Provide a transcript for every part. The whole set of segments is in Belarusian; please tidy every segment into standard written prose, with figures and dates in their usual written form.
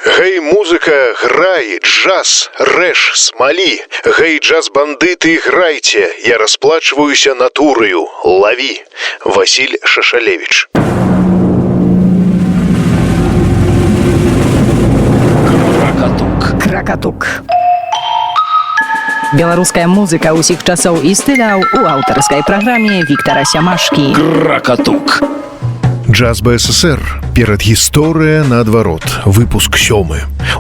Гэй, музыка, грай, джаз, рэш, смалі. Гэй, джаз-бандыты, грайце. Я расплачваюся натураю. Лаві. Васіль Шашалевіч. Кракатук. Беларуская музыка ўсіх часоў і стыляў у аўтарскай праграме Віктара Сямашкі. Кракатук. Джаз БССР. Перадгісторыя наадварот. Выпуск 7.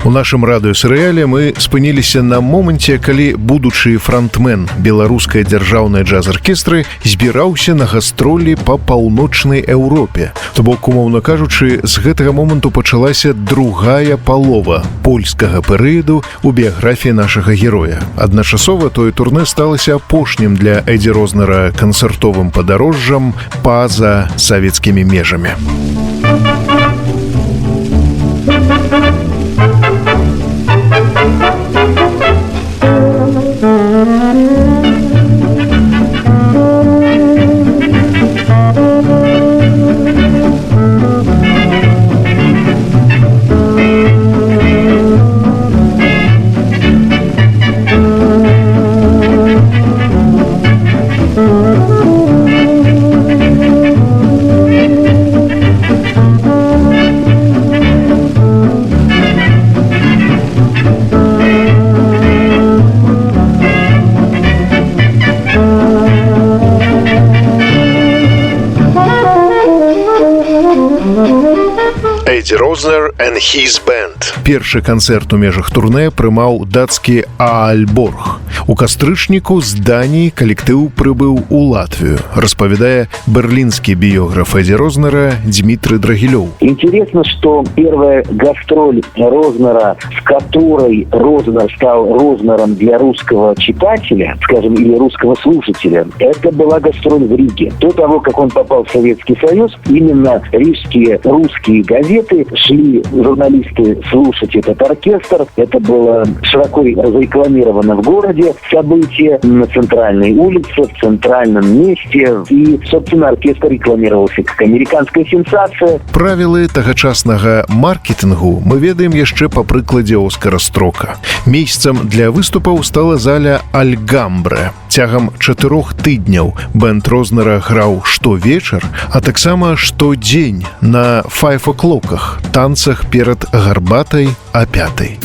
У нашым радыёсерыяле мы спыніліся на моманце, калі будучы франтмен беларускай дзяржаўнай джаз-аркестры збіраўся на гастролі па паўночнай Еўропе. То бок, умоўна кажучы, з гэтага моманту пачалася другая палова польскага перыяду ў біяграфіі нашага героя. Адначасова тое турнэ сталася апошнім для Эдзі Рознера канцэртовым падарожжам па-за савецкімі межамі. Эдзі Рознер and his band. Першы канцэрт у межах турнэ прымаў дацкі Аальборг. У кастрычніку з Даніі калектыў прыбыў у Латвію, распавядае берлинский биограф Эдди Рознера Дмитрий Драгилев. Интересно, что первая гастроль Рознера, с которой Рознер стал Рознером для русского читателя, скажем, или русского слушателя, это была гастроль в Риге. До того, как он попал в Советский Союз, именно рижские русские газеты шли журналисты слушать этот оркестр. Это было широко разрекламировано в городе. События на центральной улице, в центральном месте. И, собственно, оркестр рекламировался как американская сенсация. Правілы тагачаснага маркетингу мы ведаем яшчэ па прыкладзе Оскара Строка. Месцам для выступаў стала заля Альгамбре. Цягам 4 тыдняў бэнд Рознера граў штовечар, а таксама штодзень на 5 o'clockах, танцах перад гарбатай а 5.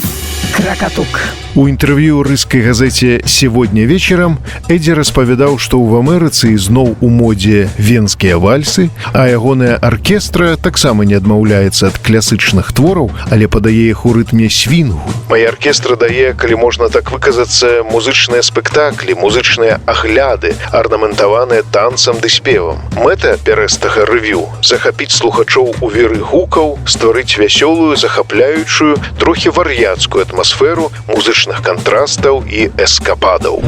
Кракатук. У інтэрв'ю рыскай газеце «Сегодня вечером» Эдзі распавядаў, што ў Амерыцы ізноў у модзе венскія вальсы, а ягоная аркестра таксама не адмаўляецца ад класычных твораў, але падае іх у рытме свінгу. Мая аркестра дае, калі можна так выказацца, музычныя спектаклі, музычныя агляды, арнаментаваныя танцам ды спевам. Мэта пярэстага рэв'ю – захапіць слухачоў у віры гукаў, стварыць вясёлую, захапляючую, трохі вар'яцкую атмасферу музычных контрастаў і эскападаў.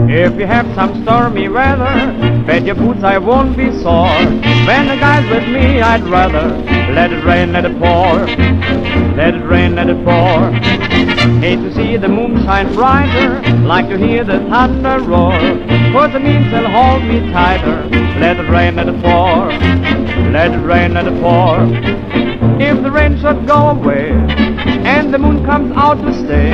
If you have some stormy weather, bet your boots I won't be sore. When the guy's with me, I'd rather let it rain, let it pour. Let it rain, let it pour. Hate to see the moon shine brighter, like to hear the thunder roar. For the means they'll hold me tighter. Let it rain, let it pour. Let it rain, let it pour. If the rain should go away, and the moon comes out to stay,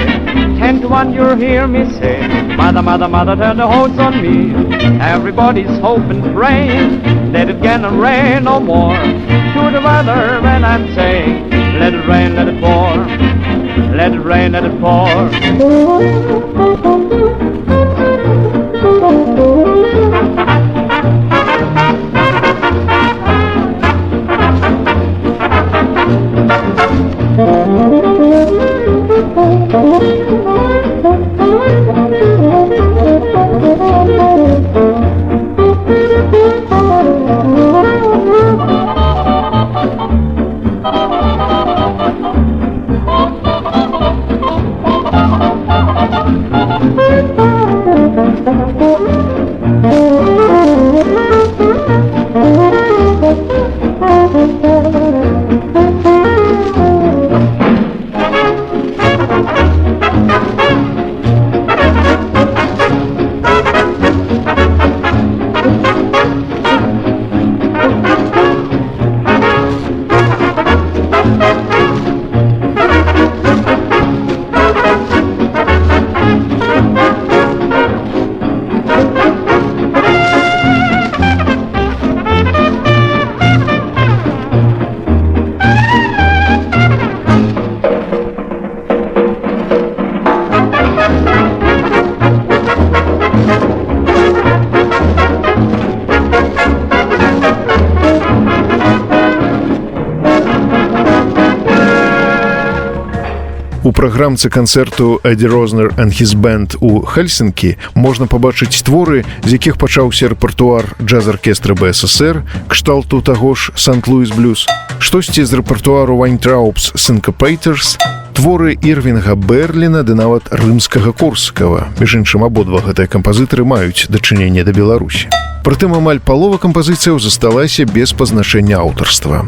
10 to 1 you'll hear me say, Mother, mother, mother, turn the hose on me. Everybody's hoping, praying, let it get and rain no more. To the weather when I'm saying, let it rain, let it pour. Let it rain, let it pour. У праграмцы канцэрту «Эдді Рознер and His Band» у Хельсінкі можна пабачыць творы, з якіх пачаўся рэпертуар джаз-аркестра БССР, кшталту таго ж «Сант-Луіс Блюз», штосьці з рэпертуару «Вайнтраубс Сінкапейтэрс», творы Ірвінга Берліна ды нават рымскага Корсакава. Між іншым, абодва гэтыя кампазітары маюць дачыненне да Беларусі. Прытым амаль палова кампазіцыяў засталася без пазначэння аўтарства.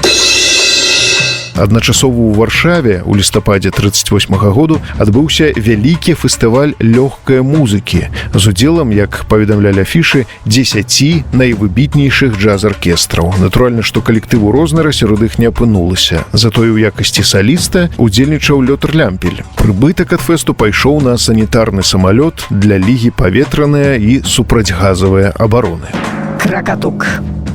Адначасова ў Варшаве ў лістападзе 1938 году адбыўся вялікі фестываль лёгкай музыкі з удзелам, як паведамлялі афішы, 10 найвыбітнейшых джаз-аркестраў. Натуральна, што калектыву Рознера сярод іх не апынулася. Затое ў якасці саліста удзельнічаў Лётар Лямпель. Прыбытак ад фэсту пайшоў на санітарны самалёт для Лігі паветраныя і супрацьгазавыя абароны. Кракатук.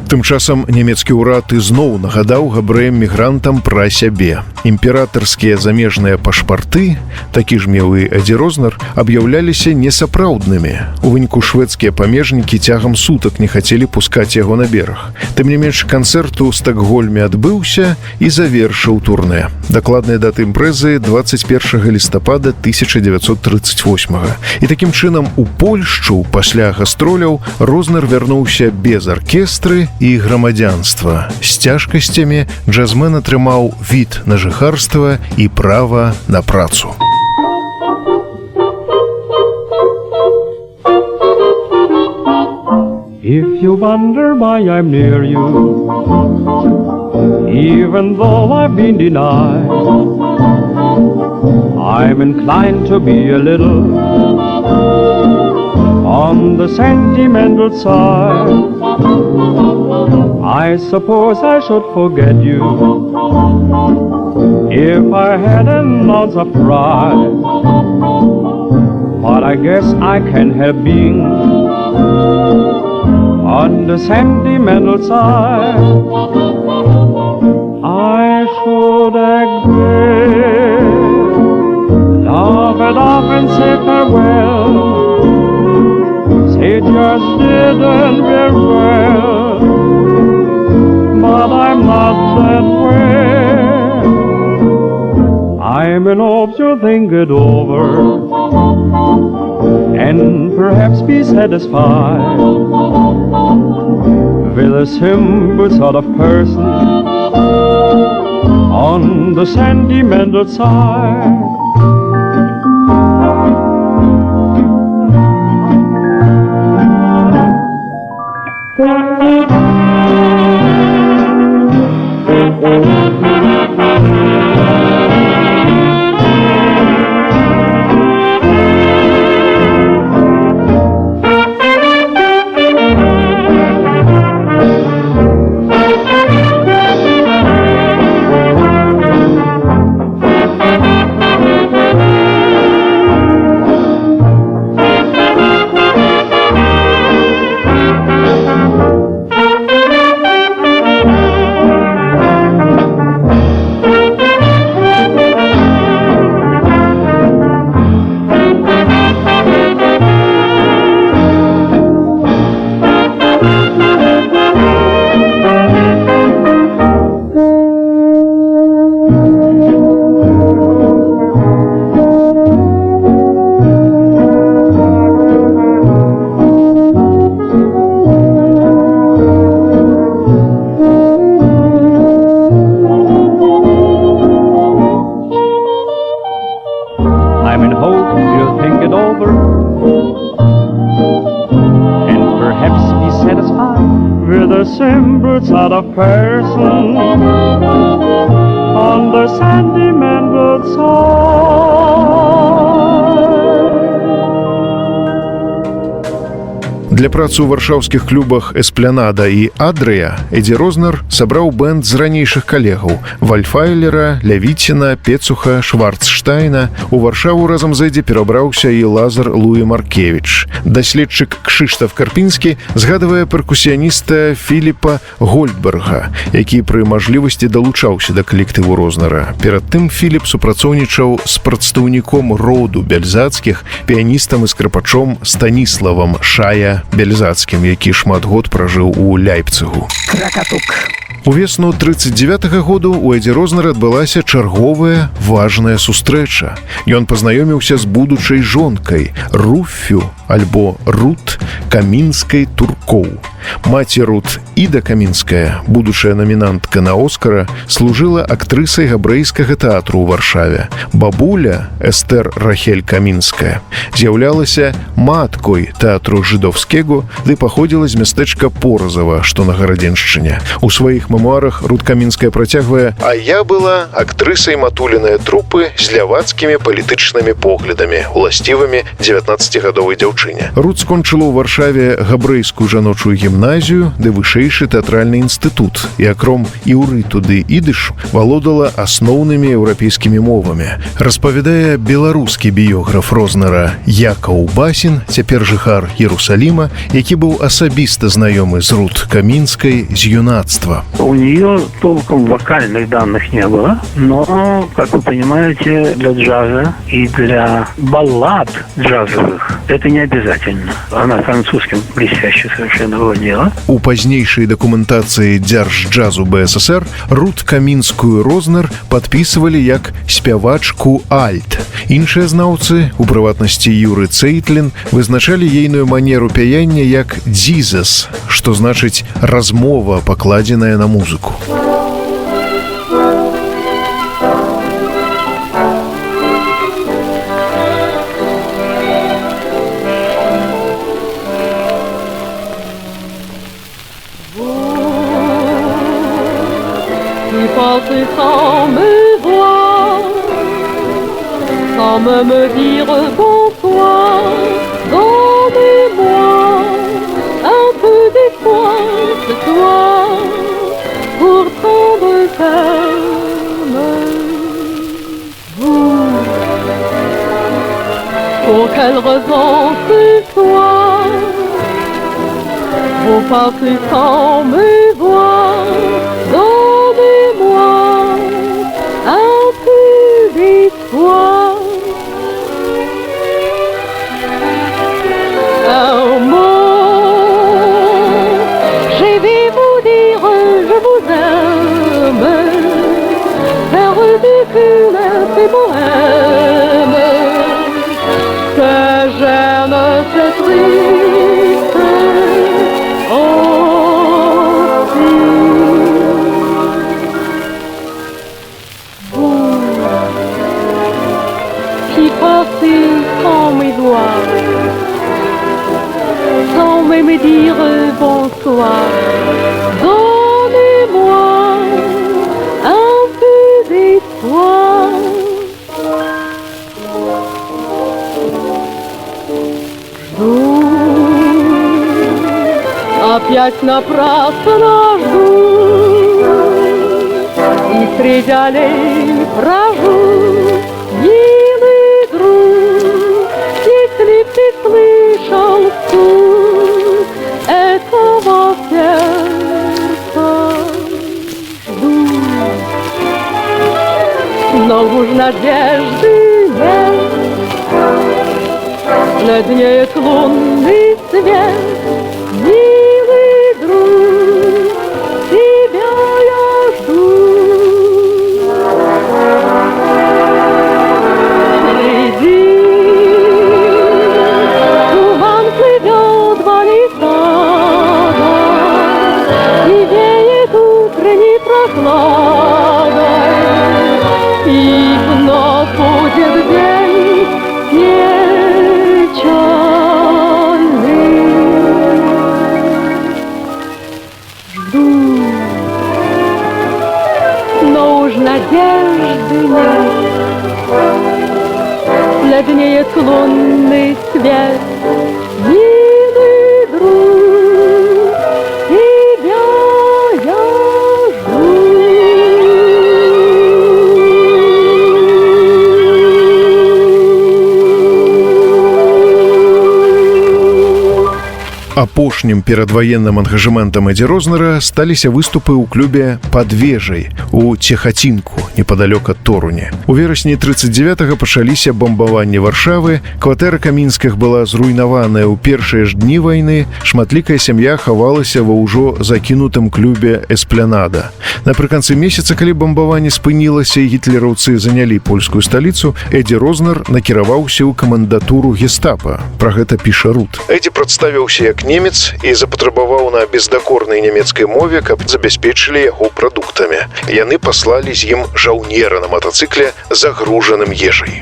Тым часам нямецкі ўрад ізноў нагадаў габрэям-мігрантам пра сябе. Імператарскія замежныя пашпарты, такі ж меў і Эдді Рознер, аб'яўляліся несапраўднымі. У выніку шведскія памежнікі цягам сутак не хацелі пускаць яго на бераг. Тым не менш, канцэрт у Стакгольме адбыўся і завершыў турнэ. Дакладная дата імпрэзы 21 лістапада 1938. І такім чынам у Польшчу пасля гастроляў Рознер вярнуўся без аркестры і грамадзянства. З цяжкасцямі джазмен атрымаў від на жыхарства і права на працу. If you wonder why I'm near you, even though I've been denied, I'm inclined to be a little on the sentimental side. I suppose I should forget you if I had an ounce of pride, but I guess I can't help being on the sentimental side. I should agree, love it off and say farewell. It just didn't very well, but I'm not that way. I'm in hopes you'll think it over and perhaps be satisfied with a simple sort of person on the sentimental side. I'm in hope you'll think it over and perhaps be satisfied with a simple sort of person on the sentimental side. Для працы ў варшаўскіх клубах «Эсплянада» і «Адрыя» Эдді Рознер сабраў бэнд з ранейшых калегаў – Вальфайлера, Лявіціна, Пецуха, Шварцштайна. У Варшаву разам з Эдді перабраўся і Лазар Луі Маркевіч. Даследчык Кшыштаф Карпінскі згадвае перкусіяніста Філіпа Гольдберга, які пры мажлівасці далучаўся да калектыву Рознера. Перад тым Філіп супрацоўнічаў з прадстаўніком роду бяльзацкіх, піяністам і скрыпачом Станіславам Шая Бельзацкім, які шмат год пражыў у Ляйпцыгу. Кракатук. Увесну 39-го году у Эдзі Рознера адбылася чарговая важная сустрэча. Ён пазнаёміўся з будучай жонкай Руффю, альбо Рут Камінскай-Туркоў. Маці Рут, Іда Камінская, будучая намінантка на Оскара, служыла актрысай габрэйскага тэатру ў Варшаве. Бабуля, Эстэр Рахель Камінская, з'яўлялася маткой тэатру жыдовскего, ды паходзіла з мястэчка Поразава, што на Гарадзеншчыне. У сваіх мемуарах Рут Камінская працягвае: «А я была актрысай матулінай трупы з лявацкімі палітычнымі поглядамі, уласцівымі 19-гадовай дзяўчыне». Рут скончыла ў Варшаве габрэйскую жаночую гімназію ды вышэйшы тэатральны інстытут і акром іўрыту ды ідышу валодала асноўнымі еўрапейскімі мовамі. Распавядае беларускі біёграф Рознера Якаў Басін, цяпер жыхар Иерусалима, які быў асабіста знаёмы з Рут Камінскай з юнацтва. У нее толком вокальных данных не было, но, как вы понимаете, для джаза и для баллад джазовых это не обязательно. Она французским блестяще совершенно владела. У пазнейшай дакументацыі дзяржджазу БССР Рут Камінскую Рознер падпісывалі як спявачку альт. Іншыя знаўцы, у прыватнасці Юры Цейтлін, вызначалі ейную манеру пяяння як дзізас, што значыць размова, пакладзеная на музыку. Passez sans me voir, sans me dire bonsoir, donnez-moi un peu d'espoir ce soir pour prendre ferme. Vous, pour quelle raison ce soir vous passez sans me voir? Donnez-moi un peu d'espoir, un mot, je vais vous dire je vous aime, vers du funeste et bohème, que j'aime cette triste aussi. Passez sans me voir, sans même me dire bonsoir, donnez-moi un peu d'espoir. Жду, опять напрасно жду, и среди аллей брожу. Если ты слышал стук этого сердца, жду, но уж надежды нет, бледнеет лунный свет, милый друг, тебя я жду. И вновь будет день печальный. Жду, но уж надежды нет, бледнеет лунный свет, милый друг, тебя я жду. Апошнім перадваенным ангажэментам Эдзі Рознера сталіся выступы ў клубе «Пад вежай» у Цехацінку, непадалёк ад Торуні. У верасні 39-го пачаліся бамбаванні Варшавы, кватэра Камінскіх была зруйнаваная ў першыя ж дні вайны, шматлікая сям'я хавалася ва ўжо закінутым клубе «Эсплянада». Напрыканцы месяца, калі бамбаванне спынілася і гітлераўцы занялі польскую сталіцу, Эдзі Рознер накіраваўся ў камендатуру гестапа. Пра гэта піша Рут. Эдзі прадставіўся як немец і запатрабаваў на бездакорнай нямецкай мове, каб забяспечылі яго прадуктамі. Яны паслалі з ім жаўнера на матацыкле, загружаным ежай.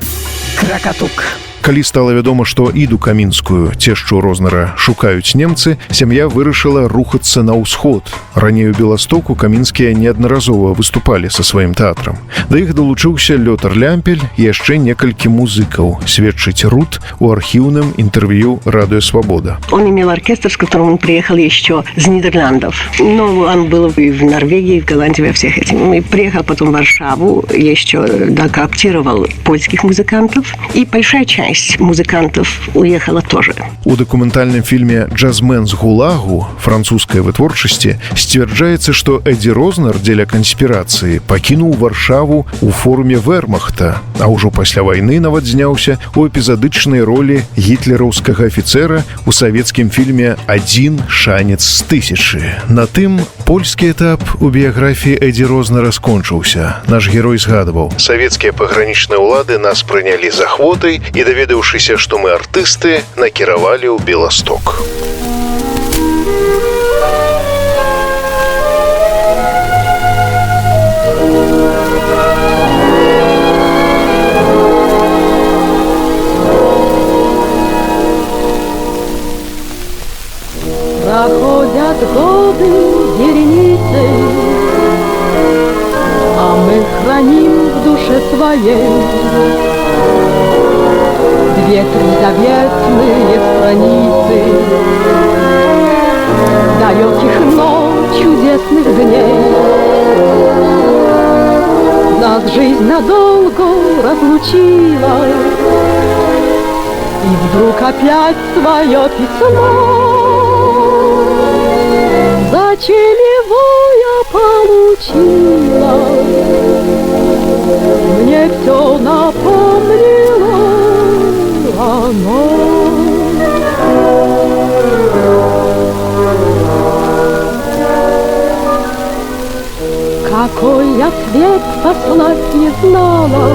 Кракатук. Калі стала вядома, што іду Камінскую, цешчу Рознера, шукаюць немцы, сям'я вырашыла рухацца на ўсход. Раней у Беластоку Камінскія неаднаразова выступалі са сваім тэатрам. Да іх далучыўся Лётар Лямпель і яшчэ некалькі музыкаў, сведчыць Рут у архіўным интервью «Радио Свобода». Он имел оркестр, с которым он приехал еще из Нидерландов. Но он был и в Норвегии, и в Голландии, во всех этих. И приехал потом в Варшаву, еще докооптировал польских музыкантов. И большая часть музыкантов уехала тоже. У дакументальным фільме «Джазмен з Гулагу» французскай вытворчасці сцвярджаецца, што Эдзі Рознер дзеля канспірацыі пакінуў Варшаву ў форме вермахта, а ўжо пасля вайны нават зняўся у эпізадычнай ролі гітлераўскага афіцэра ў савецкім фільме «Адзін шанец з тысячы». На тым польскі этап у біяграфіі Эдзі Рознера скончыўся. Наш герой згадваў: «Савецкія пагранічныя ўлады нас прынялі за ахвотай і, даведаўшыся, што мы артысты, накіравалі ў Беласток». Проходят годы вереницей, а мы храним в душе своей две-три заветные страницы далеких, но чудесных дней. Нас жизнь надолго разлучила, и вдруг опять свое письмо. Зачем его я получила? Мне все напомнило оно. Какой я цвет послать не знала,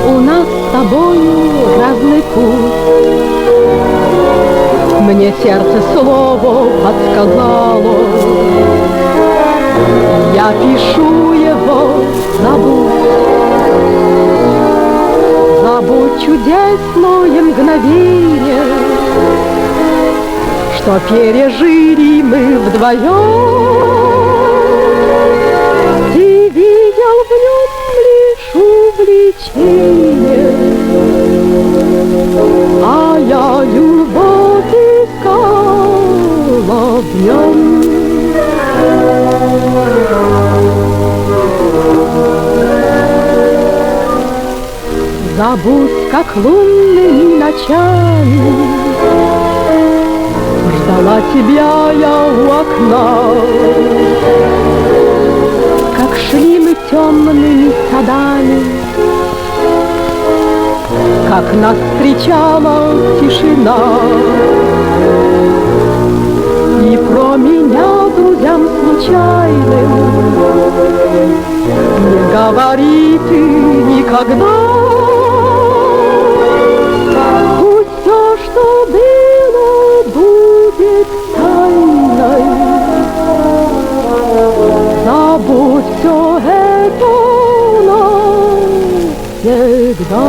у нас с тобою разный путь. Мне сердце слово подсказало, я пишу его, забудь. Забудь чудесное мгновение, что пережили мы вдвоем. Ты видел в нем лишь увлечение, а я любовь искала в нем. Забудь, как лунными ночами ждала тебя я у окна, как шли мы темными садами, как нас встречала тишина. И про меня друзьям случайным не говори ты никогда. Пусть все, что было, будет тайной. Забудь все это навсегда.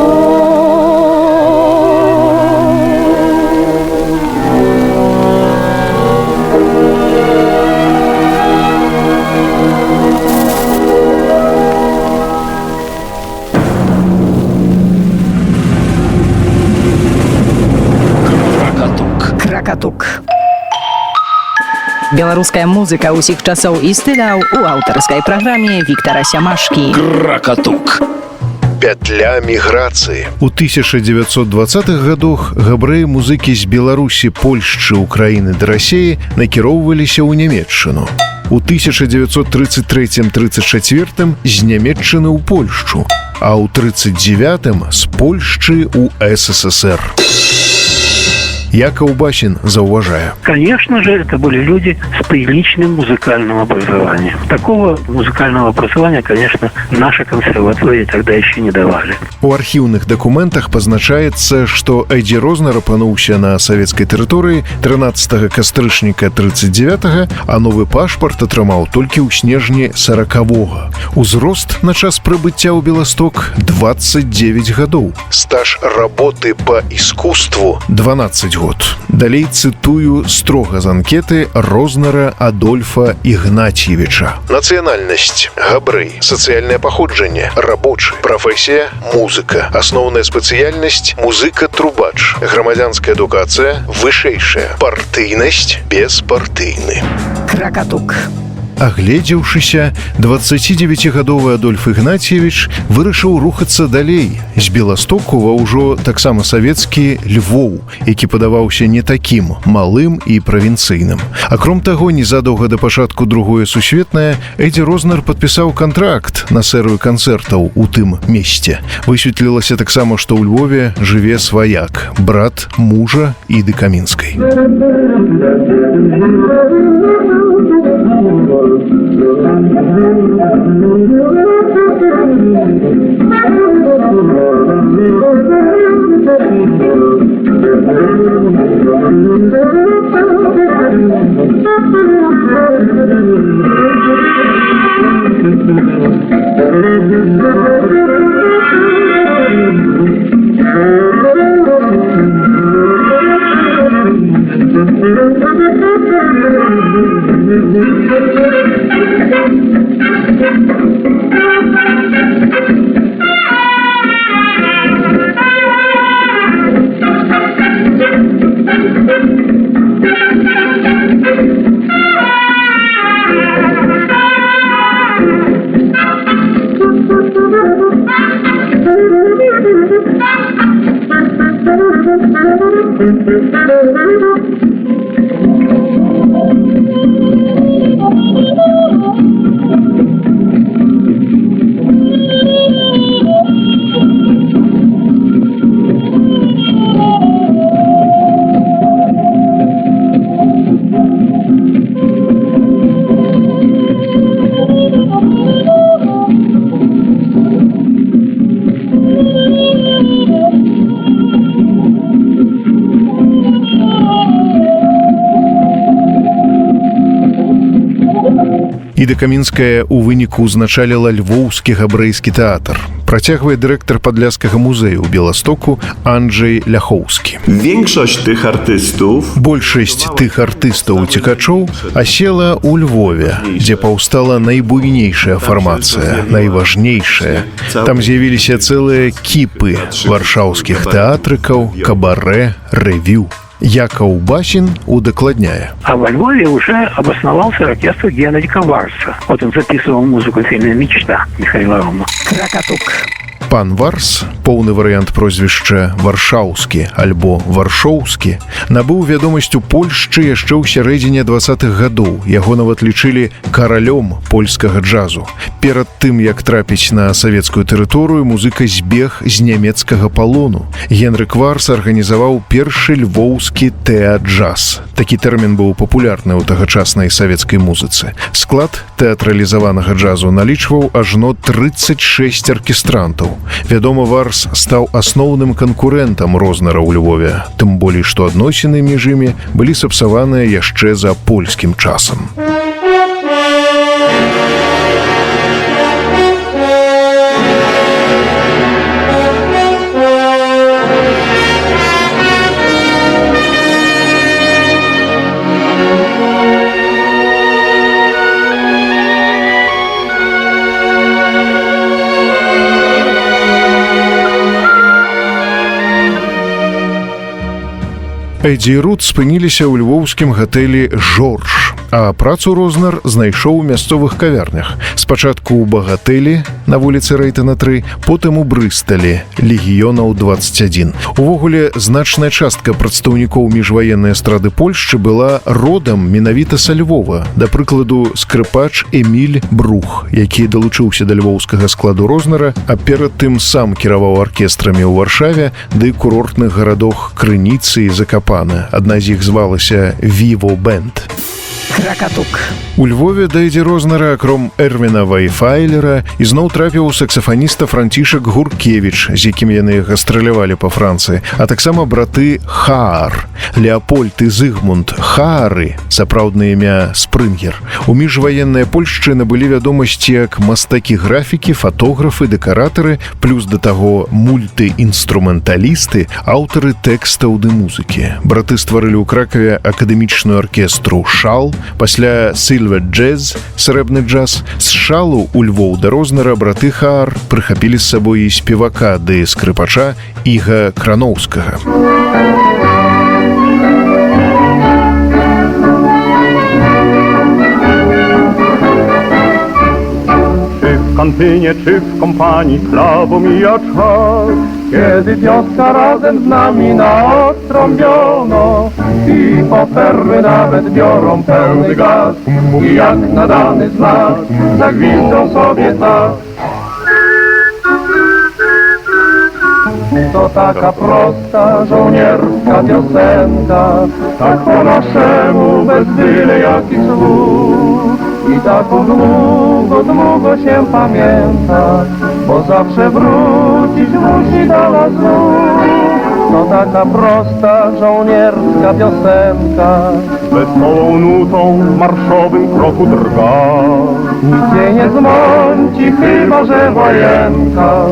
Кракатук. Беларуская музыка ўсіх часоў і стыляў у аўтарскай праграме Віктара Сямашкі. Кракатук. 5 Пятля міграцыі. У 1920-х гадах габрэі-музыкі з Беларусі, Польшчы, Украіны да Расіі накіроўваліся ў Нямецчыну. У 1933-34 з Нямецчыны ў Польшчу, а ў 1939 з Польшчы ў СССР. Яков Басин зауважая. Конечно же, это были люди с приличным музыкальным образованием. Такого музыкального образования, конечно, наша консерватория тогда еще не давали. У архіўных дакументах пазначаецца, што Эдзі Рознер апынуўся на савецкай тэрыторыі 13 кастрычніка 39-га, а новы пашпарт атрымаў толькі ў снежні 40-го. Узрост на час прыбыцця ў Беласток 29 гадоў. Стаж работы па искусству 12 год. Далей цытую строга з анкеты Рознера Адольфа Ігнатьевича. Нацыянальнасць – габрэй, сацыяльнае паходжанне – рабочы, прафесія – музыка, асноўная спецыяльнасць – музыка-трубач, грамадзянская адукацыя – вышэйшая, партыйнасць – беспартыйны. Кракатук. Агледзеўшыся, 29-гадовы Адольф Ігнатьевич вырашыў рухацца далей з Беластоку ва ўжо таксама савецкі Львоў, які падаваўся не такім малым і правінцыйным. Акром таго, незадоўга да пачатку Другое сусветнае Эдзі Рознер падпісаў кантракт на серыю канцэртаў у тым месце. Высветлілася таксама, што ў Львове жыве сваяк, брат мужа Іды Камінскай. Іда Камінская ў выніку ўзначаліла Львоўскі габрэйскі тэатр. Працягвае дырэктар падляшскага музею ў Беластоку Анджэй Ляхоўскі. Большасць тых артыстаў-уцекачоў асела ў Львове, дзе паўстала найбуйнейшая фармацыя, найважнейшая. Там з'явіліся цэлыя кіпы варшаўскіх тэатрыкаў, кабарэ, рэвю. Яков Басин удокладняя. А во Львове уже обосновался оркестр Генрика Варса. Вот он записывал музыку фильма «Мечта» Михаила Рома. Кракатук. Пан Варс, поўны варыянт прозвішча Варшаўскі альбо Варшоўскі, набыў вядомасць у Польшчы яшчэ ў сярэдзіне 20-х гадоў. Яго нават лічылі каралём польскага джазу. Перад тым, як трапіць на савецкую тэрыторыю, музыка збег з нямецкага палону. Генрик Варс арганізаваў першы львоўскі тэа-джаз. Такі тэрмін быў папулярны ў тагачаснай савецкай музыцы. Склад тэатралізаванага джазу налічваў ажно 36 аркестрантаў. Вядома, Варс стаў асноўным канкурэнтам Рознера ў Львове, тым болей, што адносіны між імі былі сапсаваныя яшчэ за польскім часам. Эдзі і Рут спыніліся ў львоўскім гатэлі «Жорж». А працу Рознар знайшоў у мясцовых кавярнях. Спачатку ў Багатэлі на вуліцы Рэйтана 3, потым у Брысталі, Легіёнаў 21. Увогуле, значная частка прадстаўнікоў міжваеннай эстрады Польшчы была родам менавіта са Львова. Да прыкладу, скрыпач Эміль Брух, які далучыўся да львоўскага складу Рознара, а перад тым сам кіраваў аркестрамі ў Варшаве ды курортных гарадах Крыніцы і Закапана. Адна з іх звалася «Віво Бэнд». Кракатук. У Львове да Эдзі Рознара, акром Эрвіна Вайфайлера, ізноў трапіў саксафаніста Францішак Гуркевіч, з якім яны гастралявалі па Францыі, а таксама браты Хаар, Леапольд і Зыгмунд Хаары, сапраўднае імя Спрынгер. У міжваеннай Польшчы набылі вядомасць як мастакі-графікі, фатографы, дэкаратары, плюс да таго мультыінструменталісты, аўтары тэкстаў ды музыкі. Браты стварылі ў Кракаве акадэмічную аркестру «Шал», пасля «Сильвер Джэз», срэбны джаз. З «Шалу» у Львоў да Рознара браты Хаар прыхапілі з сабой і спевака ды скрыпача Іга Крановскага. W kantynie czy w kompanii slabo mija czas, kiedy wioska razem z nami naostrąbiono i perły nawet biorą pełny gaz i jak nadany znak zagwizdą sobie tak. To taka prosta żołnierska piosenka, tak po naszemu bez byle jakich słów. I tak długo, długo się pamięta, bo zawsze wrócić musi do nas znów. To taka prosta żołnierska piosenka, wesołą nutą w marszowym kroku drga. Nigdzie nie zmąci, chyba że wojenka.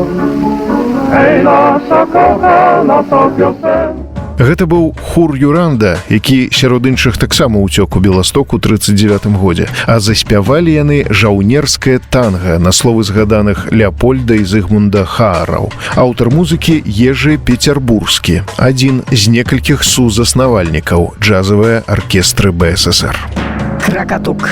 Hej, nasza kochana, to piosenka. Гэта быў Хур Юранда, які сярод іншых таксама ўцёк у Беласток у 39 годзе. А заспявалі яны жаўнерскае танга на словы згаданых Леапольда і Зыгмунда Хаараў. Аўтар музыкі Ежы Петербурскі, адзін з некалькіх сузаснавальнікаў джазавыя аркестры БССР. Кракатук.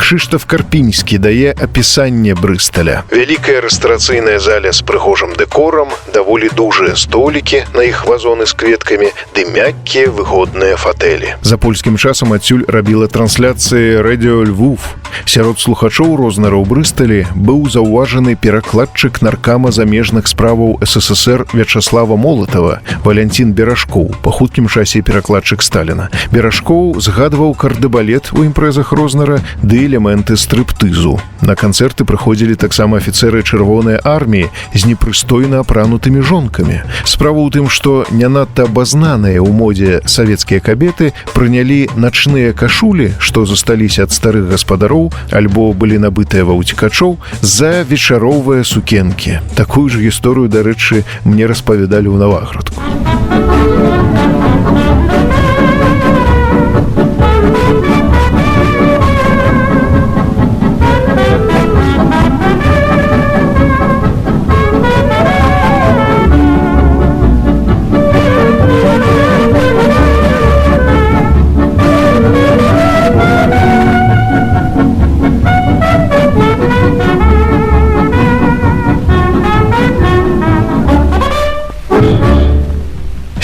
Кшыштаф Карпінскі дае апісанне Брысталя. Вялікая рэстарацыйная заля з прыгожым дэкорам, даволі дужыя столікі, на іх вазоны з кветкамі, ды мяккія выгодныя фатэлі. За польскім часам адсюль рабіла трансляцыі радыё Львов. Сярод слухачоў Рознара ў Брысталі быў заўважаны перакладчык наркама замежных справаў СССР Вячаслава Молатава, Валянцін Берашкоў, па хуткім часе перакладчык Сталіна. Берашкоў згадваў кардыбалет у імпрэзах Рознара ды элементы стрыптызу. На канцэрты прыходзілі таксама афіцэры чырвонай арміі з непрыстойна апранутымі жонкамі. Справа ў тым, што не надта абазнаныя ў модзе савецкія кабеты прынялі начныя кашулі, што засталіся ад старых гаспадароў альбо былі набытыя ва ўцекачоў, за вечаровыя сукенкі. Такую ж гісторыю, дарэчы, мне распавядалі ў Наваградку.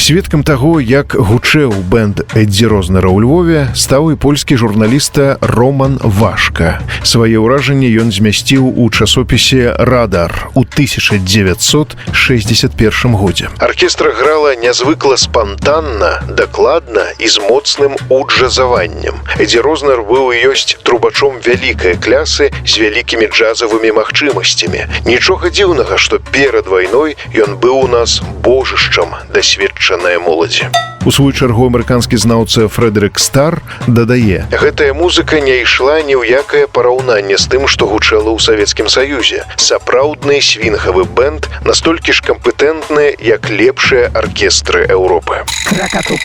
Сведкам таго, як гучэў бэнд Эдзі Рознара ў Львове, стаў і польскі журналіста Роман Вашка. Свае ўражанні ён змясціў у часопісе «Радар» у 1961 годзе. Аркестра грала нязвыкла спантанна, дакладна і з моцным уджазаваннем. Эдзі Рознар быў і ёсць трубачом вялікай клясы з вялікімі джазавымі магчымасцямі. Нічога дзіўнага, што перад вайной ён быў у нас божышчам дасведчаным моладзі. У сваю чаргу амерыканскі знаўца Фрэдэрык Стар дадае: гэтая музыка не ішла ні ў якае параўнанне з тым, што гучала ў Савецкім Саюзе. Сапраўдны свінгавы бэнд, настолькі ж кампетэнтны, як лепшыя аркестры Еўропы. Кракатук.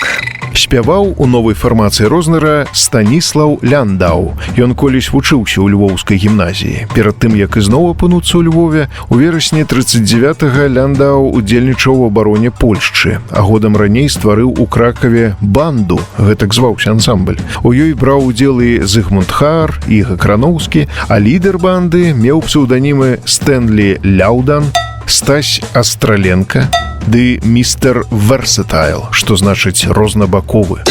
Спяваў у новай фармацыі Рознара Станіслаў Ляндау. Ён колісь вучыўся ў львоўскай гімназіі. Перад тым, як ізноў апынуцца ў Львове, у верасні 39-га Ляндау удзельнічаў у абароне Польшчы, а годам раней стварыў у Кракаве банду, гэтак зваўся ансамбль. У ёй браў удзел і Зыгмунд Хаар, і Гакрановскі, а лідар банды меў псеўданімы Стэнлі Ляўдан, Стась Астраленка ды містер Версетайл, што значыць рознабаковы.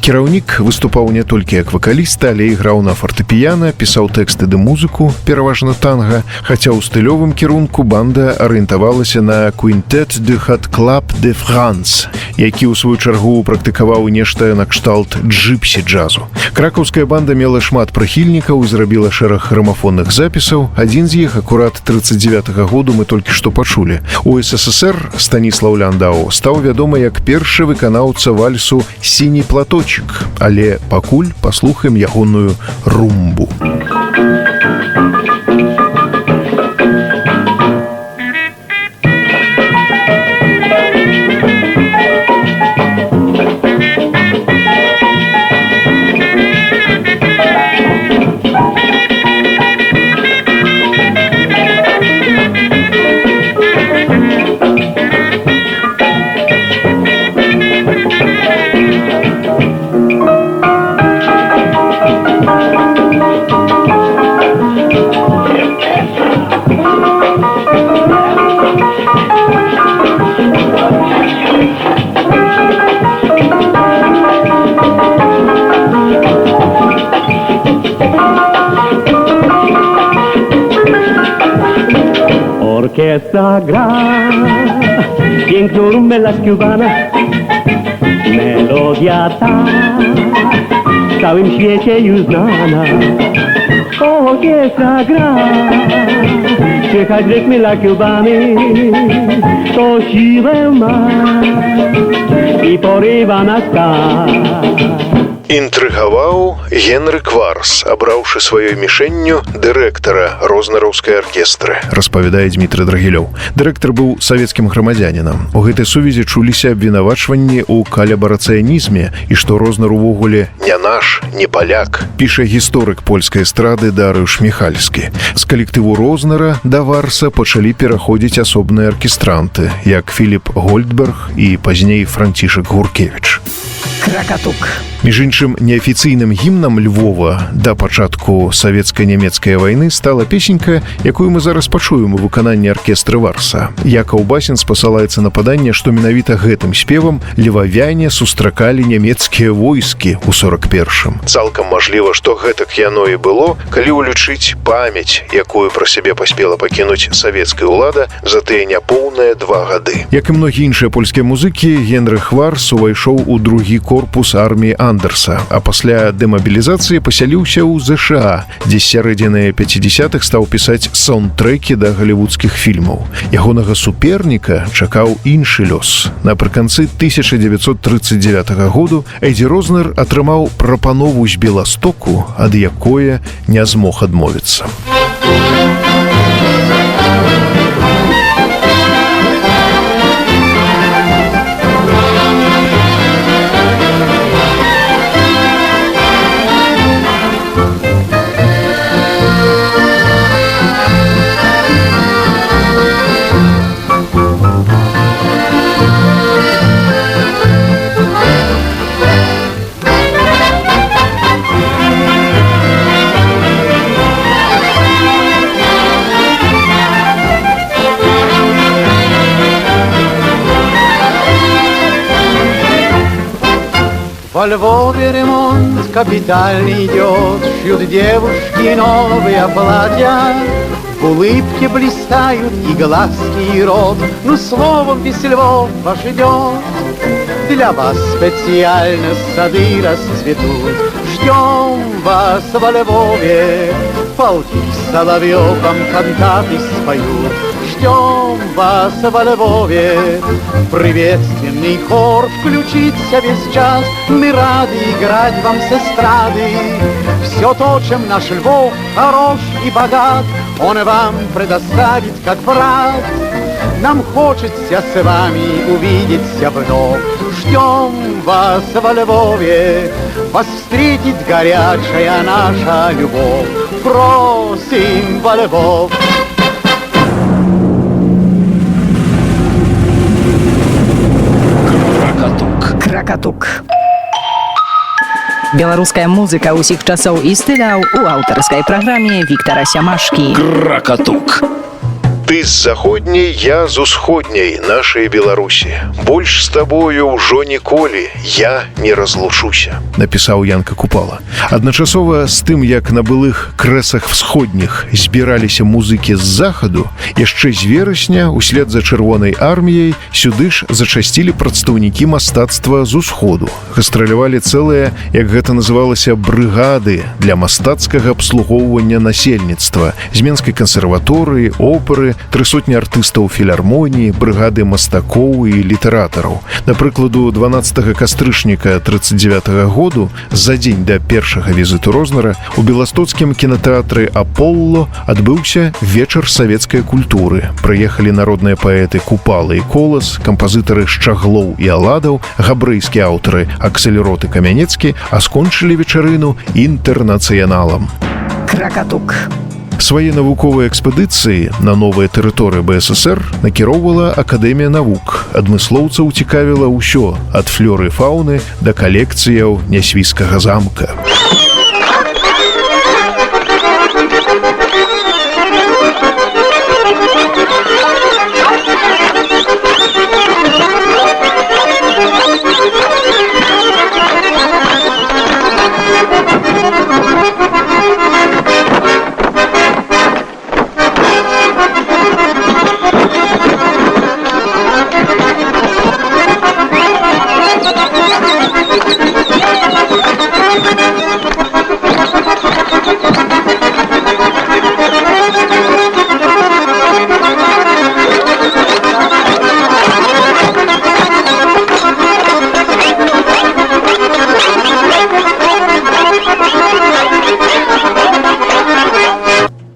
Кіраўнік выступаў не толькі як вакаліст, але і граў на фартэпіяна, пісаў тэксты ды музыку, пераважна танга, хаця ў стылёвым кірунку банда арыентавалася на Quintet du Hot Club de France, які ў сваю чаргу практыкаваў нешта накшталт джипсі-джазу. Кракаўская банда мела шмат прыхільнікаў і зрабіла шэраг грамафонных запісаў. Адзін з іх, акурат 39-го году, мы толькі што пачулі. У СССР Станіслаў Ляндау стаў вядомы як першы выканаўца вальсу «Сіні платочек», але пакуль паслухаем ягоную румбу. Orkiestra gra piękną rumbę las cubana, melodia ta w całym świecie już znana. Orkiestra gra, słychać rytmy la cubany, to siłę ma i porywa nas tak. Інтрыгаваў Генры Кварс, абраўшы сваёй мішэнню дырэктара рознараўскай аркестры, распавядае Дмітрый Драгілёў. Дырэктар быў савецкім грамадзянінам. У гэтай сувязі чуліся абвінавачванні ў калябарацыянізме і што Рознар увогуле не наш, не паляк, піша гісторык польскай эстрады Дарыуш Міхальскі. З калектыву Рознара да Варса пачалі пераходзіць асобныя аркестранты, як Філіп Гольдберг і пазней Францішак Гуркевіч. Кракатук. Між іншым, неафіцыйным гімнам Львова да пачатку савецка-нямецкай вайны стала песенька, якую мы зараз пачуем у выкананні аркестры Варса. Якаў Басін спасылаецца на паданне, што менавіта гэтым спевам львавяне сустракалі нямецкія войскі ў 41-м. Цалкам мажліва, што гэтак яно і было, калі ўлічыць памяць, якую пра сябе паспела пакінуць савецкая ўлада за тыя няпоўныя 2 гады. Як і многія іншыя польскія музыкі, Генрых Варс увайшоў у другі корпус арміі Андерса, а пасля дэмабілізацыі пасяліўся ў ЗША, дзе з сярэдзіны 50-х стаў пісаць саундтрэкі да галівудскіх фільмаў. Ягонага суперніка чакаў іншы лёс. Напрыканцы 1939 году Эдзі Рознар атрымаў прапанову з Беластоку, ад якое не змог адмовіцца. Во Львове ремонт капитальный идет, шьют девушки новые платья, в улыбке блистают и глазки, и рот, ну словом весь Львов ваш идет. Для вас специально сады расцветут, ждем вас во Львове, полки соловьевым кантаты споют. Ждем вас во Львове, приветственный хор включится весь час. Мы рады играть вам с эстрады. Все то, чем наш Львов хорош и богат, он вам предоставит как брат. Нам хочется с вами увидеться вновь. Ждем вас во Львове, вас встретит горячая наша любовь. Просим во Львов. Кракатук. Беларуская музыка ўсіх часоў і стыляў у аўтарскай праграме Віктара Сямашкі. Кракатук. Ты з заходняй, я з усходняй нашай Беларусі. Больш з табою ўжо ніколі я не разлучуся, напісаў Янка Купала. Адначасова з тым, як на былых крэсах всходніх збіраліся музыкі з захаду, яшчэ з верасня услед за чырвонай арміяй сюды ж зачасцілі прадстаўнікі мастацтва з усходу. Гастралявалі цэлыя, як гэта называлася, брыгады для мастацкага абслугоўвання насельніцтва з Менскай кансерваторыі, оперы, 300 артыстаў філармоніі, брыгады мастакоў і літаратараў. Да прыкладу, 12 кастрычніка 39 году, за дзень да першага візіту Рознера, у беластоцкім кінатэатры «Аполло» адбыўся вечар савецкай культуры. Прыехалі народныя паэты Купала і Колас, кампазітары Шчаглоў і Аладаў, габрэйскія аўтары Аксельрот і Камянецкі, а скончылі вечарыну інтэрнацыяналам. Кракатук. Свае навуковыя экспедыцыі на новыя тэрыторыі БССР накіроўвала Акадэмія навук. Адмыслоўцаў цікавіла ўсё ад флёры і фауны да калекцыяў Нясвійскага замка.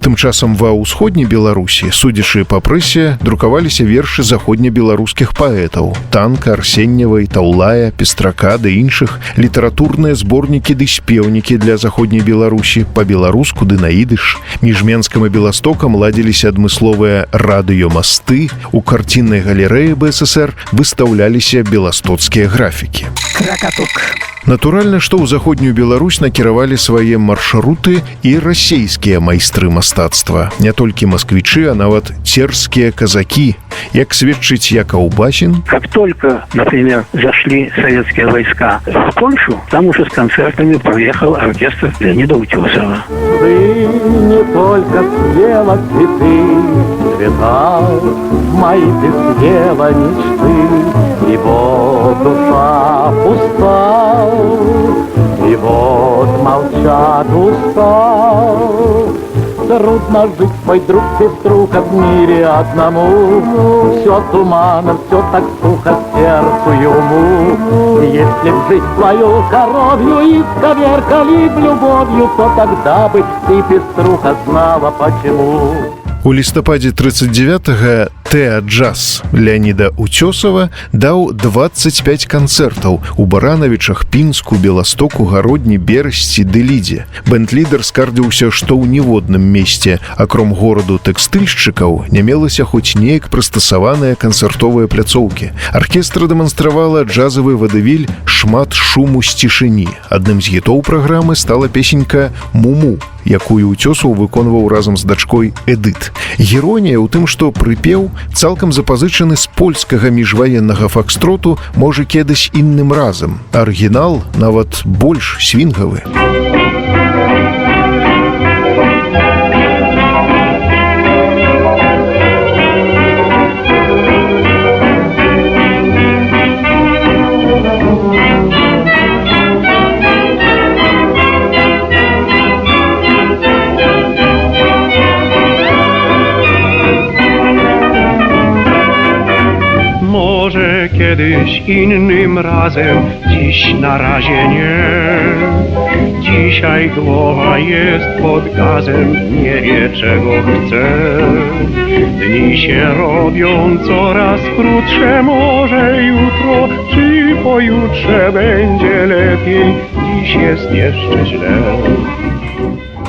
Тым часам ва ўсходняй Беларусі, судзячы па прэсе, друкаваліся вершы заходнебеларускіх паэтаў: Танка, Арсеньевай, Таўлая, Пестрака ды іншых, літаратурныя зборнікі ды спеўнікі для заходняй Беларусі, па-беларуску ды на ідыш. Між Менскам і Беластокам ладзіліся адмысловыя радыёмасты, у карціннай галерэі БССР выстаўляліся беластоцкія графікі. Кракатук. Натуральна, што ў заходнюю Беларусь накіравалі свае маршруты і расейскія майстры мастацтва. Не толькі москвичы, а нават церскія казакі. Як сведчыць Якаў Басін, как только, например, зашли советские войска в Польшу, там уже с концертами приехал оркестр Леонида Утесова. Ты не только съела цветы, цвета мои ты съела мечты, и вот душа пуста, и вот молчат уста. Трудно жить, мой друг, без друга в мире одному. Все туманно, все так сухо сердцу и уму. Если б жизнь твою коровью исковеркали б любовью, то тогда бы ты, пеструха, знала почему. У лістападзе 39-га Тэа-джаз Леоніда Уцёсава даў 25 канцэртаў у Баранавічах, Пінску, Беластоку, Гародні, Берасці ды Лідзе. Бэнд-лідар скардзіўся, што ў ніводным месце, акром гораду тэкстыльшчыкаў, не мелася хоць неяк прыстасаваныя канцэртовыя пляцоўкі. Аркестра дэманстравала джазавы вадывіль «Шмат шуму з цішыні». Адным з гітоў праграмы стала песенька «Муму», якую Уцёсаў выконваў разам з дачкой Эдыт. Іронія ў тым, што прыпеў цалкам запазычаны з польскага міжваеннага факстроту, можа, кедысь інным разам. Арыгінал нават больш свінгавы. Kiedyś innym razem, dziś na razie nie. Dzisiaj głowa jest pod gazem, nie wie czego chce. Dni się robią coraz krótsze, może jutro czy pojutrze będzie lepiej. Dziś jest jeszcze źle.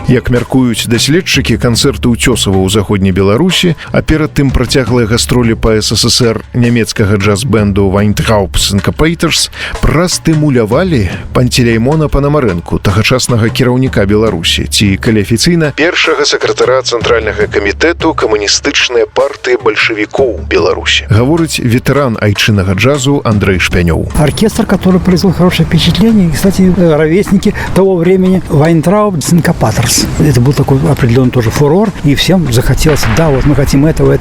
Як мяркуюць даследчыкі, канцэрты ўцёсава ў заходняй Беларусі, а перад тым працяглыя гастролі па СССР нямецкага джаз-бэнду Weintraub Syncopators прастымулявалі Пантелеймона Панамарэнку, тагачаснага кіраўніка Беларусі, ці, калі афіцыйна, першага сакратара Цэнтральнага камітэту камуністычнай партыі бальшавікоў Беларусі. Гаворыць ветэран айчыннага джазу Андрей Шпянёў. Оркестр, который произвел хорошее впечатление. И, кстати, ровесники того времени Weintraub Syncopators. Это был такой определенный тоже фурор. И всем захотелось, да, вот мы хотим этого.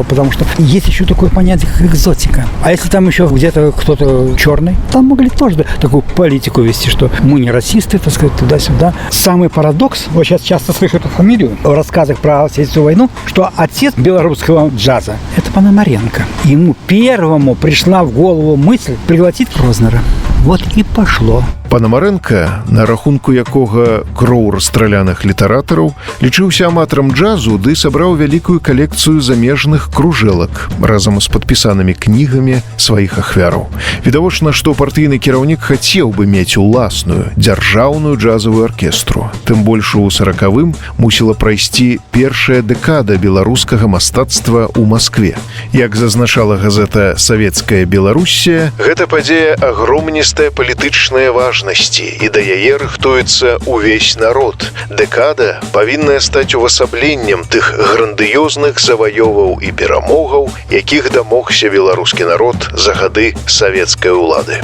Потому что есть еще такое понятие, как экзотика. А если там еще где-то кто-то черный, там могли тоже такую политику вести, что мы не расисты, так сказать, туда-сюда. Самый парадокс, вот сейчас часто слышу эту фамилию в рассказах про Отечественную войну, что отец белорусского джаза – это Пономаренко. Ему первому пришла в голову мысль пригласить Рознера. Вот и пошло. Панамарэнка, на рахунку якога кроў расстраляных літаратараў, лічыўся аматарам джазу ды сабраў вялікую калекцыю замежных кружэлак разам з падпісанымі кнігамі сваіх ахвяраў. Відавочна, што партыйны кіраўнік хацеў бы мець уласную дзяржаўную джазавую аркестру. Тым больш у 40-м мусіла прайсці першая дэкада беларускага мастацтва ў Маскве. Як зазначала газета «Савецкая Беларуссія», гэта падзея агромністая палітычная важнасць, і да яе рыхтуецца ўвесь народ. Дэкада павінная стаць увасабленнем тых грандыёзных заваёваў і перамогаў, якіх дамогся беларускі народ за гады савецкай улады.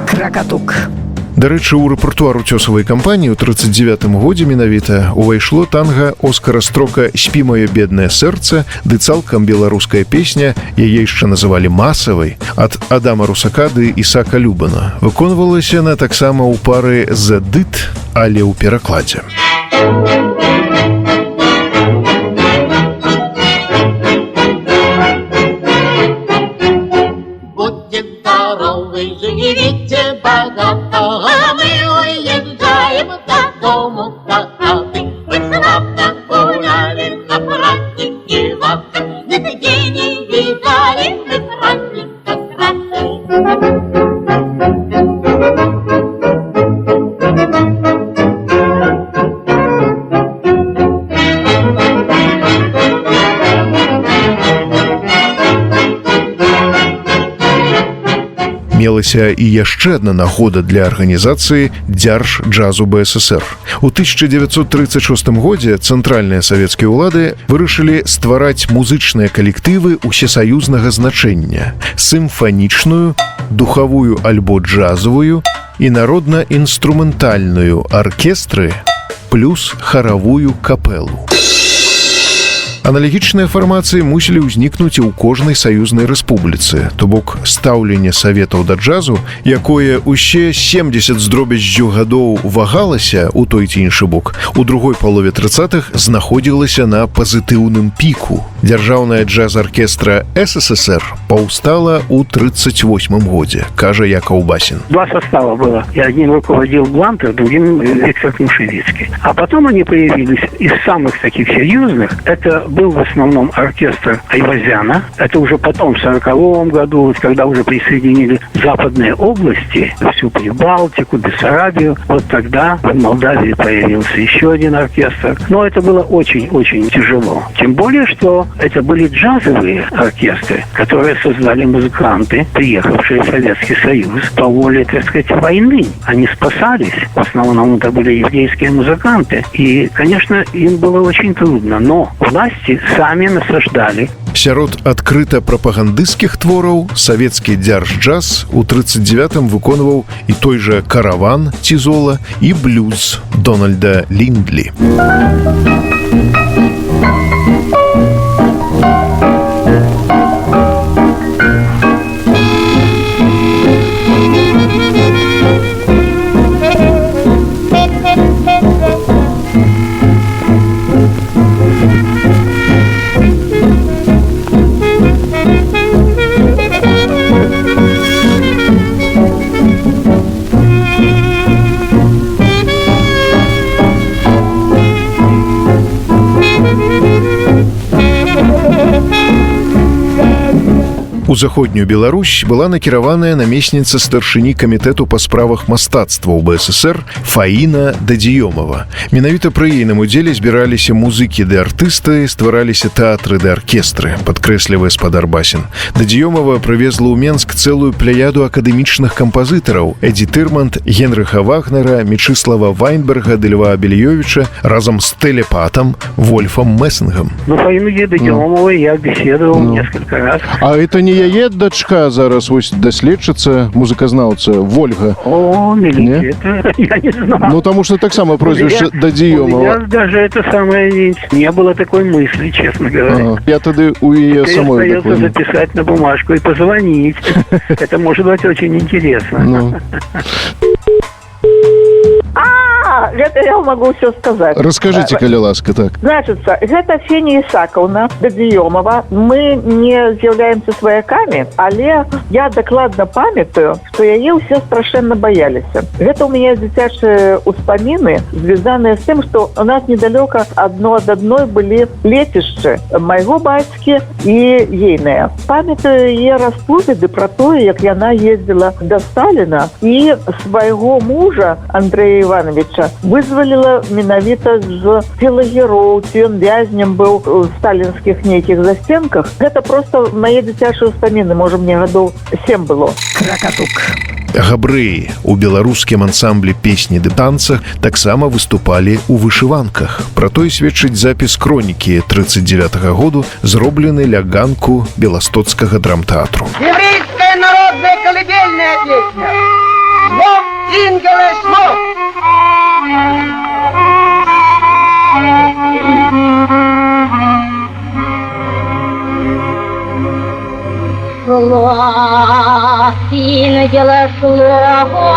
Кракатук. Дарэчы, у рэпертуар уцёсавай кампаніі ў 39-м годзе менавіта увайшло танга Оскара Строка «Спі моё беднае сэрца», ды цалкам беларуская песня, яе яшчэ называлі масавай, ад Адама Русака ды Ісака Любана. Выконвалася яна таксама ў пары «The Did», але ў перакладзе. Будьте здоровы, живите богато, мы уезжаем до дому красоты. Мы славно гуляли на празднике ваши, нигде не видали мы праздника красы. Мелася і яшчэ адна нагода для арганізацыі дзярж джазу БССР. У 1936 годзе цэнтральныя савецкія ўлады вырашылі ствараць музычныя калектывы усесаюзнага значэння: сімфанічную, духавую альбо джазавую і народна-інструментальную аркестры плюс харавую капелу. Аналагічныя фармацыі мусілі ўзнікнуць і ў кожнай саюзнай рэспубліцы, то бок стаўленне саветаў да джазу, якое ўсе 70 з дробязжю гадоў вагалася ў той ці іншы бок, у другой палове 30-х знаходзілася на пазітыўным піку. Дзяржаўная джаз-аркестра СССР паўстала ў 38-м годзе, кажа Якаў Басін. Два состава было. И один руководил Блантер, другим Виктор Кнушевицкий. А потом они появились из самых таких серьезных. Это был в основном оркестр Айвазяна. Это уже потом, в 40-м году, когда уже присоединили западные области, всю Прибалтику, Бессарабию. Вот тогда в Молдавии появился еще один оркестр. Но это было очень-очень тяжело. Тем более, что это были джазовые оркестры, которые создали музыканты, приехавшие в Советский Союз по воле, так сказать, войны. Они спасались. В основном это были еврейские музыканты. И, конечно, им было очень трудно. Но власти сами насаждали. Сярод адкрыта прапагандысцкіх твораў савецкі дзярж-джаз у 39-м выконваў і той жа «Караван» Цізола і блюз Дональда Ліндлі. У заходнюю Беларусь была накіраваная намесніца старшыні камітэту па справах мастацтва ў БССР Фаіна Дадзіёмова. Менавіта пры ейным удзеле збіраліся музыкі ды артысты, ствараліся тэатры ды аркестры, падкрэслівае спадар Басін. Дадзіёмова прывезла ў Менск цэлую пляяду акадэмічных кампазітараў Эдзі Тырманд, Генрыха Вагнера, Мечыслава Вайнберга ды Льва Абельёвіча разам з тэлепатам Вольфам Мессингом. Ну, Фаину Дадзіёмовой я беседовал несколько раз. А это не яе дачка зараз вось даследчыца, музыказнаўца Вольга? О, милиция, это я не знаю. Ну, потому что так само прозвище Дадзіёмова. У меня даже это самое не было такой мысли, честно говоря. Я тогда у ее самой остается записать на бумажку и позвонить. Это может быть очень интересно. Гэта я могу все сказать. Расскажите, калі ласка, так. Значит, гэта Феня Ісакаўна Дадзіёмова. Мы не з'яўляемся сваякамі, але я дакладна памятаю, што яе ўсе страшэнна баяліся. Гэта ў мяне дзіцячыя ўспаміны, звязаныя з тым, што у нас недалёка адно ад адной былі лецішчы майго бацькі і ейныя. Памятаю яе расповеды пра тое, як яна ездзіла да Сталіна і свайго мужа Андрэя Івановича вызваліла менавіта з філагероў, ці ён вязнем быў у сталінскіх нейкіх застенках. Гэта проста мае дзіцячыя ўспаміны, можа, мне гадоў 7 было. Кракатук. Габрэі у беларускім ансамблі песні ды танцах таксама выступалі ў вышыванках. Пра той сведчыць запіс хронікі 39-го году, зроблены ля ганку Беластоцкага драмтэатру. Еврейская народная колыбельная песня. Звон цинговый смог. Слово, сингело слово,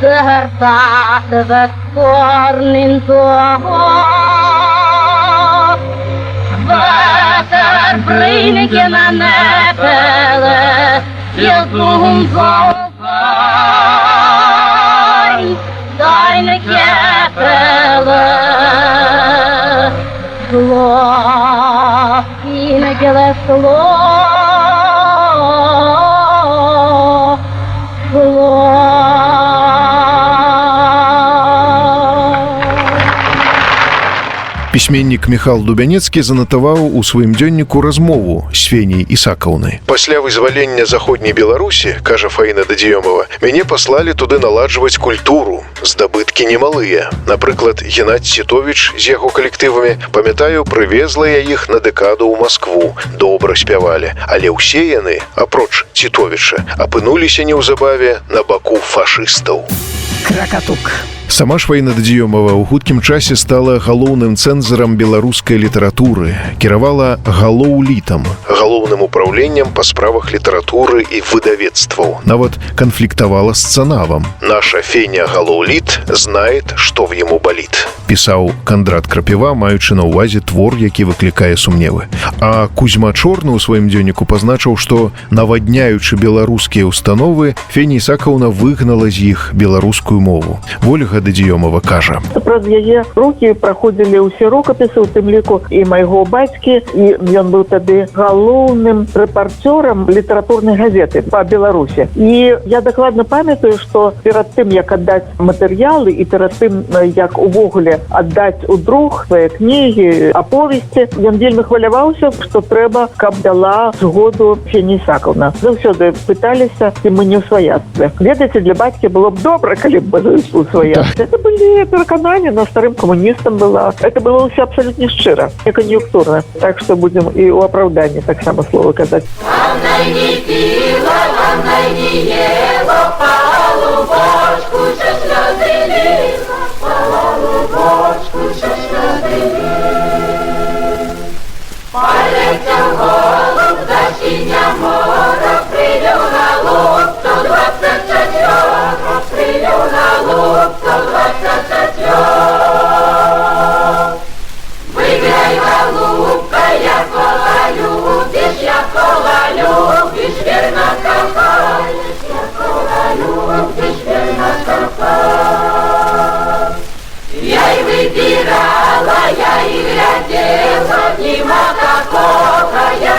зартатого спорным того. Ветер бринки на небеле, язум золотай, дай не кепеле. Слово, сингело слово, слово. Пісьменнік Міхал Дубянецкі занатаваў у сваім дзённіку размову з Феняй Ісакаўнай. Пасля вызвалення заходняй Беларусі, кажа Фаіна Дадзіёмова, мяне паслалі туды наладжваць культуру. Здабыткі немалыя. Напрыклад, Геннадзь Сітовіч з яго калектывамі, памятаю, прывезла я іх на дэкаду ў Маскву. Добра спявалі. Але ўсе яны, апроч Сітовіча, апынуліся неўзабаве на баку фашыстаў. Кракатук. Сама ж Фаіна Дадзіёмова ў хуткім часе стала галоўным цэнзарам беларускай літаратуры, кіравала галоўлітам, галоўным управленнем па справах літаратуры і выдавецтваў. Нават канфліктавала з Цанавам. «Наша Феня галоўліт знает, што в яму баліт», пісаў Кандрат Крапіва, маючы на ўвазе твор, які выклікае сумневы. А Кузьма Чорны ў сваім дзённіку пазначыў, што, навадняючы беларускія ўстановы, Феня Ісакаўна выгнала з іх беларускую мову. Вольга Дадзіёмова кажа. Праз яе рукі праходзілі ўсе рукапісы, у тым ліку і майго бацькі, і ён быў тады галоўным рэпарцёрам літаратурнай газеты па Беларусі. І я дакладна памятаю, што перад тым, як аддаць матэрыялы і перад тым, як увогуле аддаць у друк свае кнігі, аповесці, ён вельмі хваляваўся, што трэба, каб дала згоду Феня Ісакаўна. Заўсёды пыталіся, ці мы не ў сваяцтве. Ведаеце, для бацькі было б добра, калі б былі ў сваяцтве. Это были пераканания, но старым коммунистам было. Это было все абсолютно щиро, не конъюнктурно. Так что будем и у оправдания так само слово казать. Она не пила, она не ела, полубочку со слезы лила, полубочку со слезы лила. Полетел голубь до синя мора, прилил на луг 124, прилил на луг 124. Выиграй, голубка, я кола любишь, верно копаешь, я кола любишь, верно копаешь. Я и выбирала, я и глядела, мимо какого я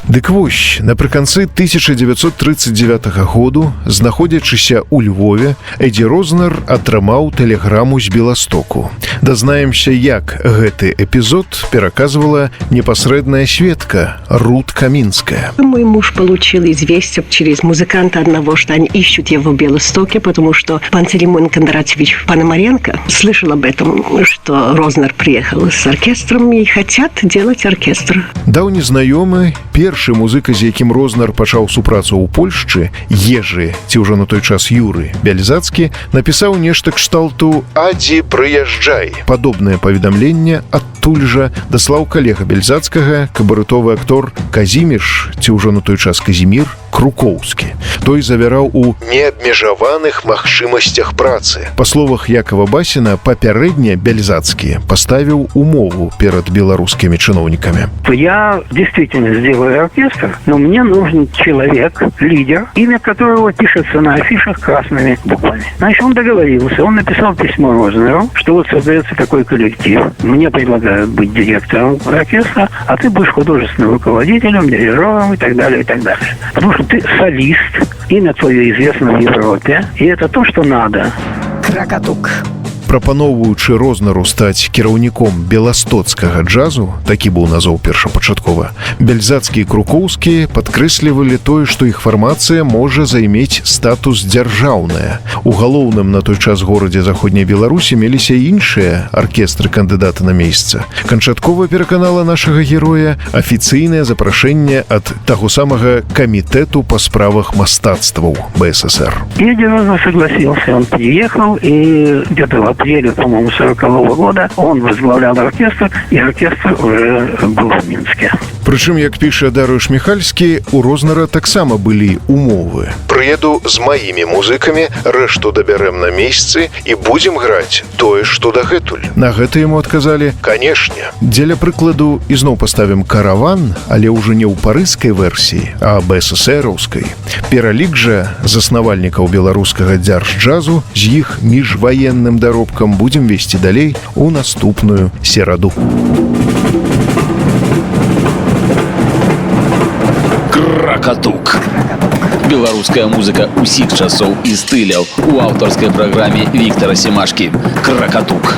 Дык вось, напрыканцы 1939 году, знаходзячыся ў Львове, Эдзі Рознер атрымаў тэлеграму з Беластоку. Дазнаемся, як гэты эпизод пераказывала непосредная сведка Рут Каминская. Мой муж получил известие через музыканта одного, что они ищут его в Белостоке, потому что Пантелеймон Кондратьевич Пономаренко слышал об этом, что Рознер приехал с оркестром и хотят делать оркестр. Даўні знаёмы, першы музыка, з якім Рознер пачаў супрацу ў Польшчы, Ежы, ці ўжо на той час Юры Бяльзацкі, напісаў нешта кшталту «Адзі, прыязджай». Падобнае паведамленне адтуль жа даслаў калега Бяльзацкага, кабарытовы актор Казіміш, ці ўжо на той час Казімір Крукоўскі. Той завяраў у неабмежаваных магчымасцях працы. Па словах Якова Басіна, папярэдне Бяльзацкі паставіў умову перад беларускімі чыноўнікамі. Я действительно сделаю оркестр, но мне нужен человек, лидер, имя которого пишется на афишах красными буквами. Значит, он договорился, он написал письмо Рознеру, что вот создается такой коллектив. Мне предлагают быть директором оркестра, а ты будешь художественным руководителем, дирижером и так далее, и так далее. Потому что ты солист, имя твое известно в Европе, и это то, что надо. Кракатук. Прапаноўваючы Рознеру стаць кіраўніком беластоцкага джазу, такі быў назоў першапачаткова, Бяльзацкі і Крукоўскі падкрэслівалі тое, што іх фармацыя можа займець статус дзяржаўная. У галоўным на той час горадзе Заходняй Беларусі меліся іншыя аркестры кандыдата на месца. Канчаткова пераканала нашага героя афіцыйнае запрашэнне ад таго самага камітэту па справах мастацтваў БССР. Эдди Рознер согласился, он приехал, и где-то в апреле, по-моему, 40-го года он возглавлял оркестр, и оркестр уже был в Минске. Прычым, як піша Дарыюш Міхальскі, у Рознера таксама былі умовы. Прыеду з маімі музыкамі, рэшту дабярэм на месцы і будзем граць тое, што дагэтуль. На гэта яму адказалі: «Канешне». Дзеля прыкладу ізноў паставім «Караван», але ўжо не ў парыжскай версіі, а БССРаўскай. Пералік жа заснавальнікаў беларускага дзярж-джазу з іх міжваенным даробкам будзем весці далей у наступную сераду. Кракатук. Беларуская музыка усіх часоў і стыляў у аўтарскай праграме Віктара Семашкі. Кракатук.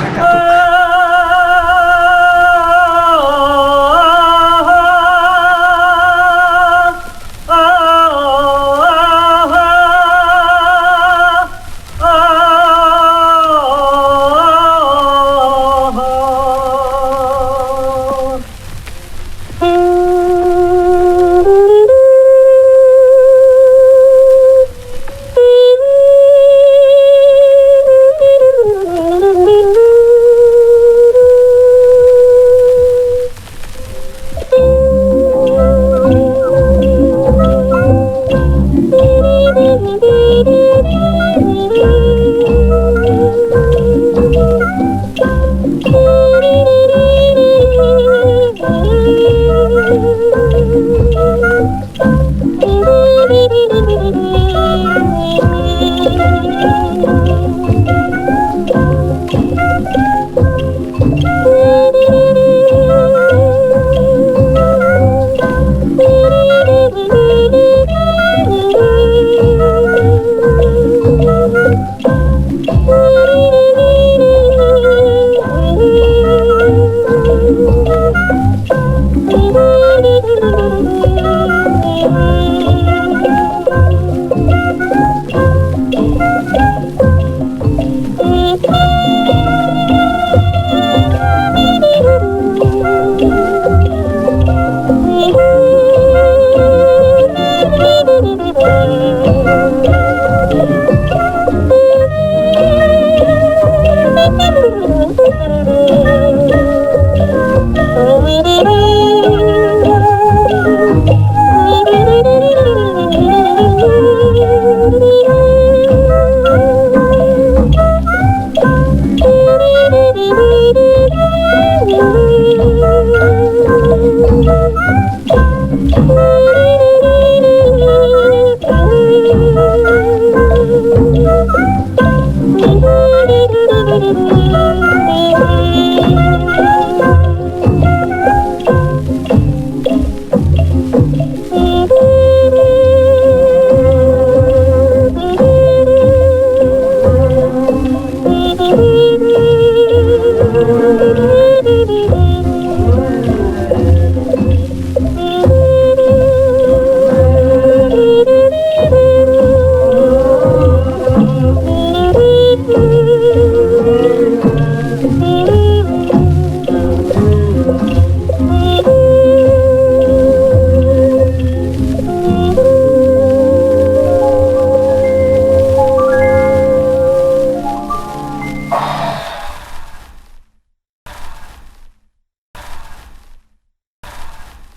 Thank you.